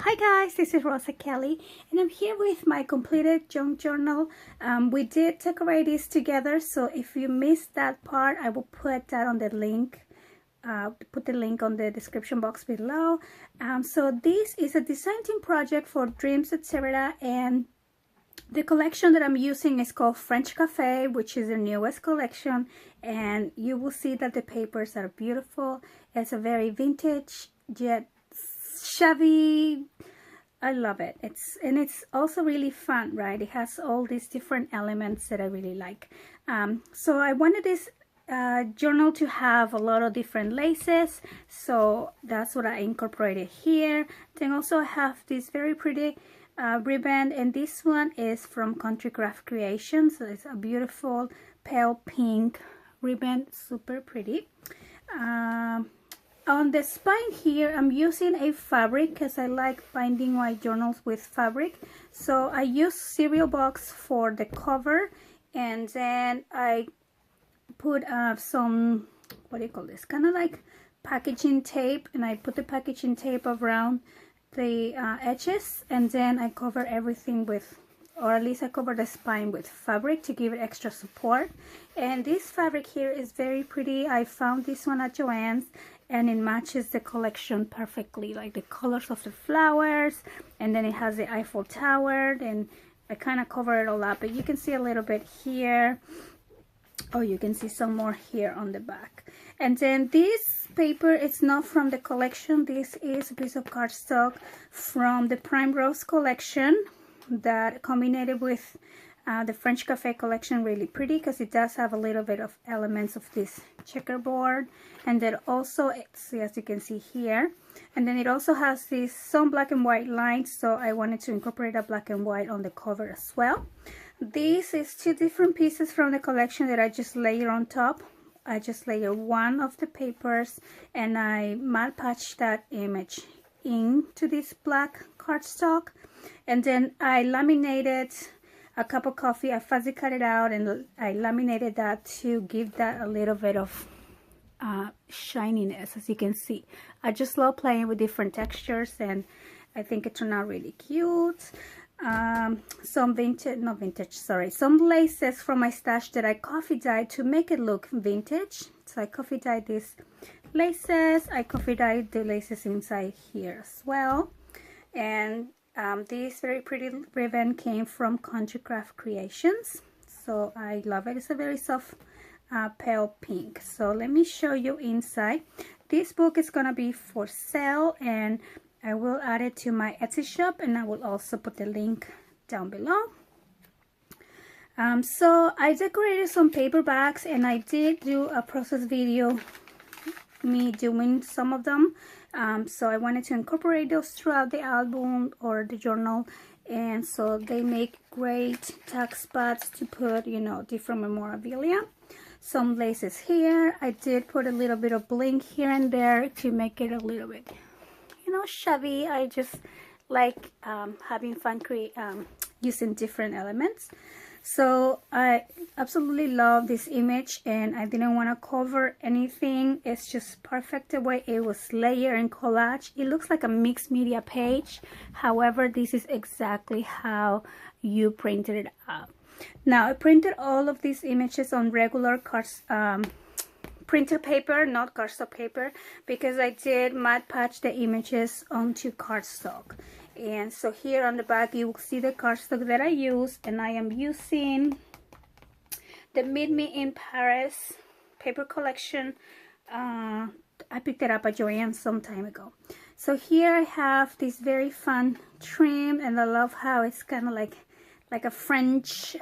Hi guys, this is Rosa Kelly and I'm here with my completed junk journal. We did decorate this together, so if you missed that part, I will put that on the link. Put the link on the description box below. So this is a design team project for Dreamz, etc. And the collection that I'm using is called French Cafe, which is the newest collection. And you will see that the papers are beautiful. It's a very vintage yet shabby. I love it. It's also really fun, right? It has all these different elements that I really like. So I wanted this journal to have a lot of different laces, so that's what I incorporated here. Then also I have this very pretty ribbon, and this one is from Country Craft Creations. So it's a beautiful pale pink ribbon, super pretty. On the spine here, I'm using a fabric because I like binding my journals with fabric. So I use cereal box for the cover, and then I put some, what do you call this, kind of like packaging tape, and I put the packaging tape around the edges, and then I cover everything with, or at least I cover the spine with fabric to give it extra support. And this fabric here is very pretty. I found this one at Joann's, and it matches the collection perfectly, like the colors of the flowers, and then it has the Eiffel Tower, and I kind of cover it all up, but you can see a little bit here. Oh, you can see some more here on the back. And then this paper, it's not from the collection. This is a piece of cardstock from the Prime Rose collection that combined with the French Cafe collection. Really pretty because it does have a little bit of elements of this checkerboard, and then also it's, as you can see here, and then it also has this some black and white lines, so I wanted to incorporate a black and white on the cover as well. This is two different pieces from the collection that I just layer on top. I just layer one of the papers and I matte patch that image into this black cardstock, and then I laminated a cup of coffee. I fuzzy cut it out and I laminated that to give that a little bit of shininess. As you can see, I just love playing with different textures, and I think it turned out really cute. Some some laces from my stash that I coffee dyed to make it look vintage. So I coffee dyed these laces. I coffee dyed the laces inside here as well. And this very pretty ribbon came from Country Craft Creations, so I love it. It's a very soft pale pink. So let me show you inside. This book is gonna be for sale, and I will add it to my Etsy shop, and I will also put the link down below. So I decorated some paper bags, and I did do a process video, me doing some of them. So I wanted to incorporate those throughout the album or the journal, and so they make great tag spots to put, you know, different memorabilia. Some laces here. I did put a little bit of bling here and there to make it a little bit, you know, shabby. I just like having fun using different elements. So I absolutely love this image, and I didn't want to cover anything. It's just perfect the way it was layered and collage. It looks like a mixed media page. However, this is exactly how you printed it out. Now I printed all of these images on regular printer paper, not cardstock paper, because I did matte patch the images onto cardstock. And so here on the back you will see the cardstock that I use, and I am using the Meet Me in Paris paper collection. I picked it up at Joann's some time ago. So here I have this very fun trim, and I love how it's kind of like a French,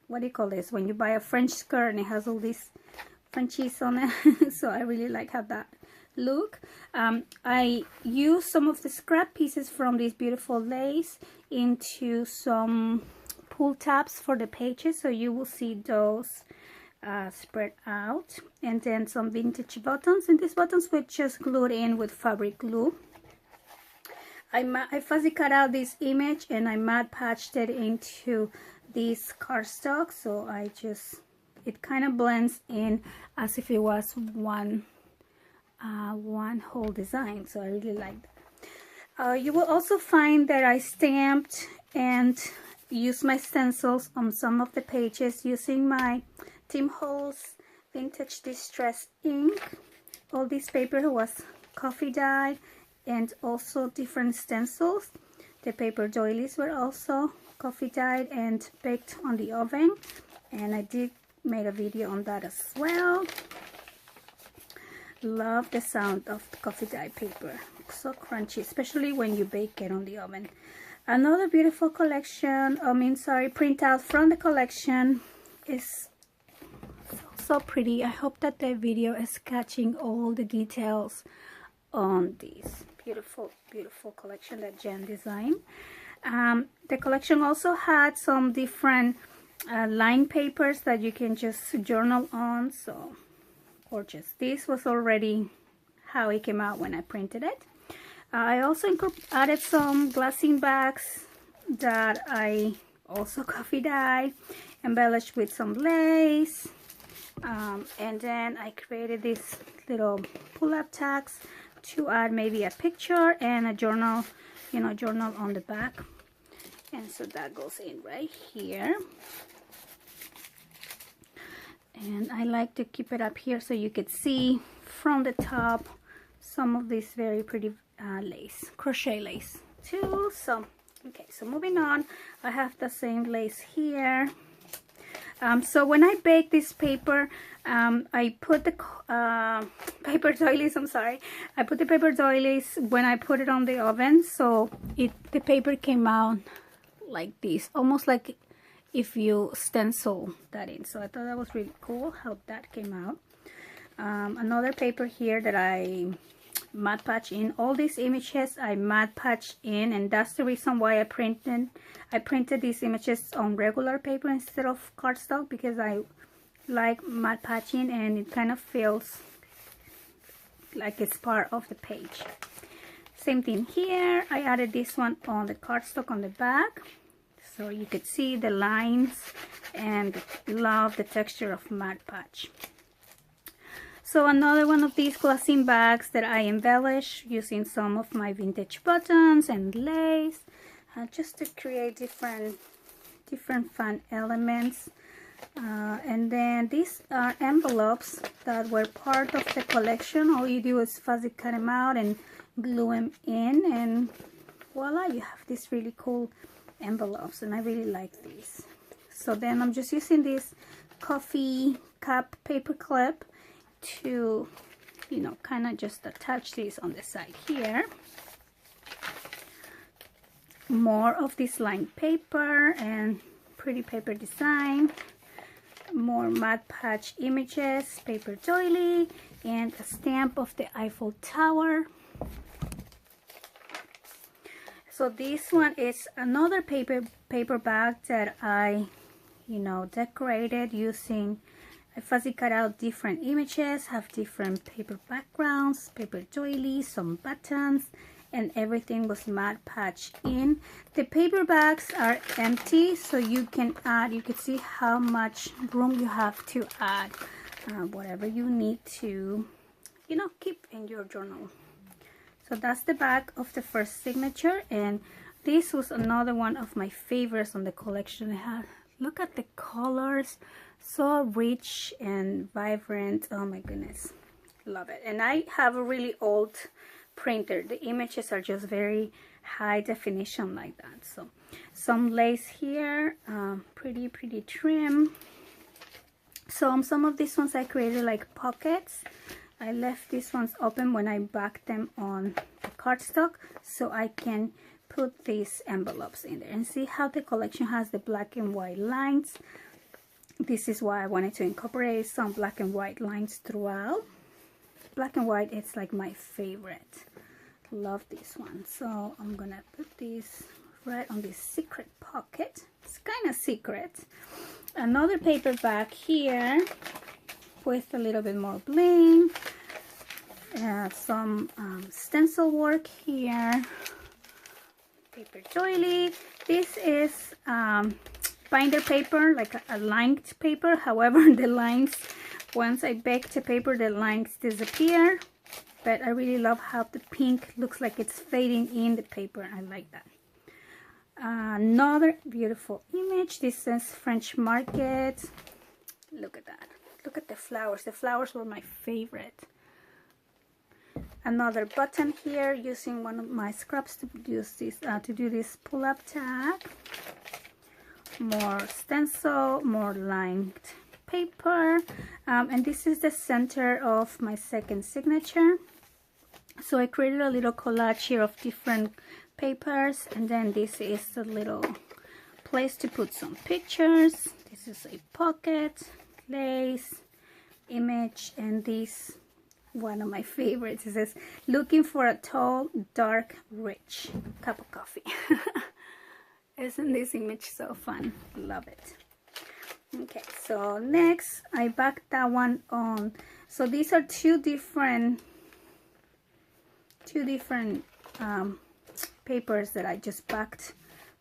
what do you call this, when you buy a French skirt and it has all these Frenchies on it. So I really like how that look. I use some of the scrap pieces from this beautiful lace into some pull tabs for the pages, so you will see those spread out, and then some vintage buttons, and these buttons were just glued in with fabric glue. I fuzzy cut out this image and I matte patched it into this cardstock, so it kind of blends in as if it was one whole design. So I really like that. You will also find that I stamped and used my stencils on some of the pages using my Tim Holtz Vintage Distress ink. All this paper was coffee dyed and also different stencils. The paper doilies were also coffee dyed and baked on the oven, and I did make a video on that as well. Love the sound of the coffee dye paper. So crunchy, especially when you bake it on the oven. Another beautiful collection, printout from the collection is so pretty. I hope that the video is catching all the details on this beautiful collection that Jen designed. The collection also had some different line papers that you can just journal on. So gorgeous. This was already how it came out when I printed it. I also added some glassine bags that I also coffee dyed, embellished with some lace, and then I created these little pull-up tags to add maybe a picture and a journal, journal on the back. And so that goes in right here. And I like to keep it up here so you could see from the top some of this very pretty lace, crochet lace too. So okay, so moving on, I have the same lace here. So when I bake this paper, I put the paper doilies, I put the paper doilies when I put it on the oven, so the paper came out like this, almost like if you stencil that in. So I thought that was really cool how that came out. Another paper here that I matte patch in. All these images I matte patch in, and that's the reason why I printed these images on regular paper instead of cardstock, because I like matte patching and it kind of feels like it's part of the page. Same thing here. I added this one on the cardstock on the back, so you could see the lines, and love the texture of matte patch. So another one of these glassine bags that I embellish using some of my vintage buttons and lace, just to create different fun elements. And then these are envelopes that were part of the collection. All you do is fuzzy cut them out and glue them in, and voila, you have these really cool envelopes, and I really like these. So then I'm just using this coffee cup paper clip to, kind of just attach this on the side here. More of this lined paper and pretty paper design. More matte patch images, paper doily, and a stamp of the Eiffel Tower. So this one is another paper bag that I, decorated using. I fuzzy cut out different images, have different paper backgrounds, paper doilies, some buttons, and everything was matte patched in. The paper bags are empty, so you can see how much room you have to add whatever you need to, keep in your journal. So that's the back of the first signature, and this was another one of my favorites on the collection. I had, look at the colors, so rich and vibrant. Oh my goodness, love it. And I have a really old printer. The images are just very high definition like that. So some lace here, pretty trim. So on some of these ones I created like pockets. I left these ones open when I backed them on the cardstock, so I can put these envelopes in there. And see how the collection has the black and white lines. This is why I wanted to incorporate some black and white lines throughout. Black and white, it's like my favorite. Love this one. So I'm gonna put this right on this secret pocket. It's kind of secret. Another paper bag here with a little bit more bling. Some stencil work here. Paper doily. This is binder paper, like a lined paper. However, the lines, once I bake the paper, the lines disappear. but I really love how the pink looks like it's fading in the paper. I like that. Another beautiful image. This says French Market. Look at that. Look at the flowers. The flowers were my favorite. Another button here, using one of my scraps to do this pull-up tag. More stencil, more lined paper, and this is the center of my second signature. So I created a little collage here of different papers, and then this is a little place to put some pictures. This is a pocket, lace, image, and this, one of my favorites, it says, looking for a tall, dark, rich cup of coffee. Isn't this image so fun? Love it. Okay, so next I backed that one on. So these are two different papers that I just backed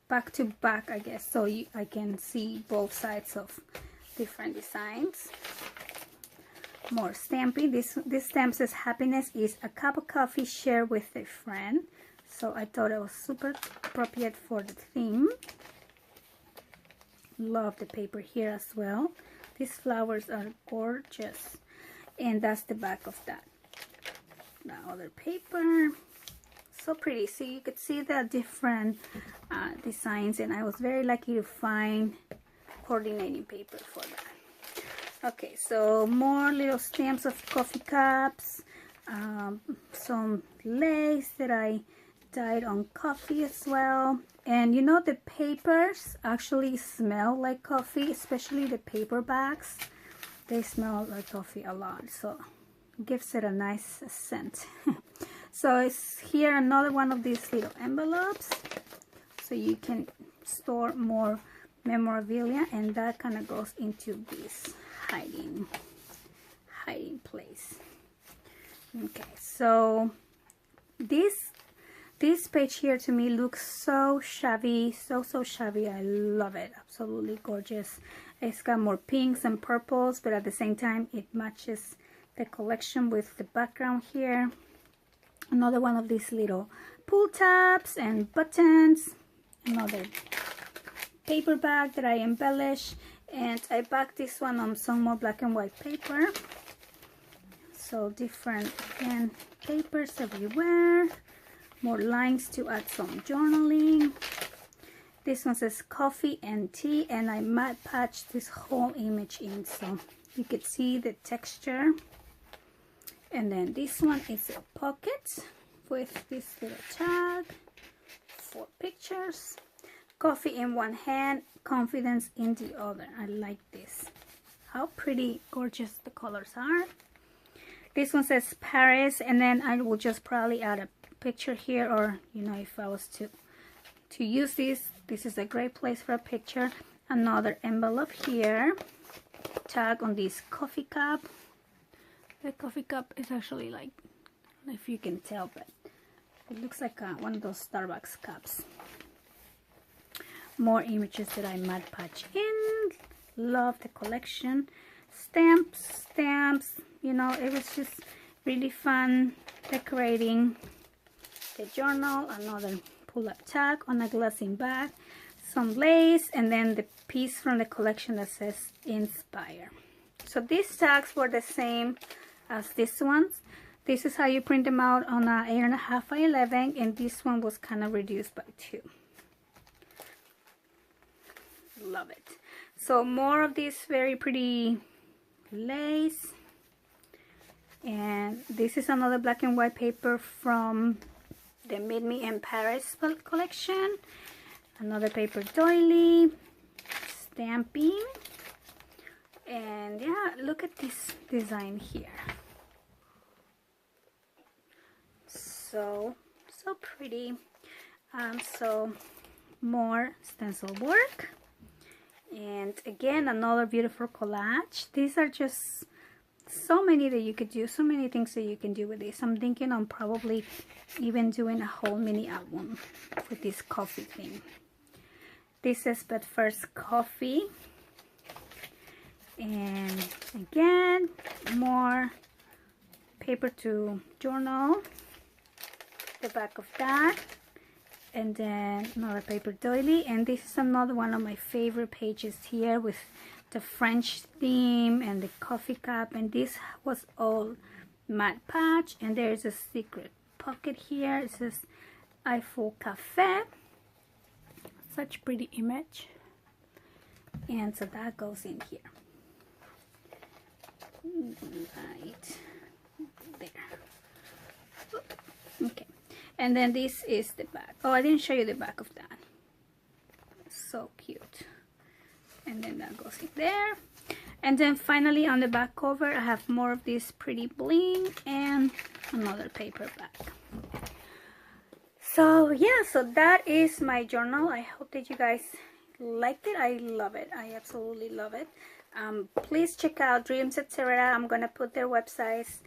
back to back, I guess, so I can see both sides of different designs. More stamping. This stamp says, happiness is a cup of coffee shared with a friend. So I thought it was super appropriate for the theme. Love the paper here as well. These flowers are gorgeous. And that's the back of that. The other paper. So pretty. So you could see the different designs, and I was very lucky to find coordinating paper for that. Okay, so more little stamps of coffee cups. Some lace that I dyed on coffee as well. And you know, the papers actually smell like coffee, especially the paper bags. They smell like coffee a lot, so it gives it a nice scent. So it's here another one of these little envelopes, so you can store more memorabilia, and that kind of goes into this hiding place. Okay, so this page here to me looks so shabby, so shabby. I love it. Absolutely gorgeous. It's got more pinks and purples, but at the same time it matches the collection with the background here. Another one of these little pull tabs and buttons. Another paper bag that I embellish, and I backed this one on some more black and white paper. So different, again, papers everywhere. More lines to add some journaling. This one says coffee and tea, and I matte patched this whole image in so you could see the texture. And then this one is a pocket with this little tag for pictures. Coffee in one hand, confidence in the other. I like this. How pretty, gorgeous the colors are. This one says Paris, and then I will just probably add a picture here, or you know, if I was to use this is a great place for a picture. Another envelope here, tag on this coffee cup. The coffee cup is actually like, I don't know if you can tell, but it looks like one of those Starbucks cups. More images that I matte patch in. Love the collection. Stamps, you know, it was just really fun decorating the journal. Another pull-up tag on a glassine bag, some lace, and then the piece from the collection that says Inspire. So these tags were the same as these ones. This is how you print them out on a 8.5 by 11, and this one was kind of reduced by 2. Love it. So more of this very pretty lace, and this is another black and white paper from the Meet Me in Paris collection. Another paper doily, stamping, and yeah, look at this design here. So pretty. So more stencil work, and again another beautiful collage. These are just so many that you could do, so many things that you can do with this. I'm thinking on probably even doing a whole mini album with this coffee thing. This is But First Coffee, and again more paper to journal, the back of that, and then another paper doily. And this is another one of my favorite pages here with the French theme and the coffee cup. And this was all matte patch, and there's a secret pocket here. It says Eiffel Cafe. Such pretty image. And so that goes in here. Right there. Okay. And then this is the back. Oh, I didn't show you the back of that. So cute. And then that goes in there. And then finally on the back cover, I have more of this pretty bling and another paper back. So yeah, so that is my journal. I hope that you guys liked it. I love it. I absolutely love it. Please check out Dreamz, etc. I'm gonna put their websites,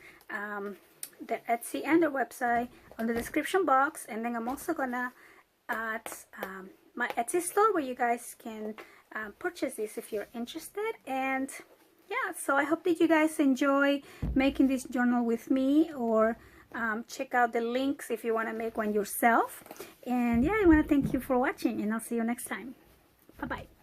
their Etsy and their website on the description box, and then I'm also gonna add my Etsy store where you guys can purchase this if you're interested. And yeah, so I hope that you guys enjoy making this journal with me, or check out the links if you want to make one yourself. And yeah, I want to thank you for watching, and I'll see you next time. Bye bye.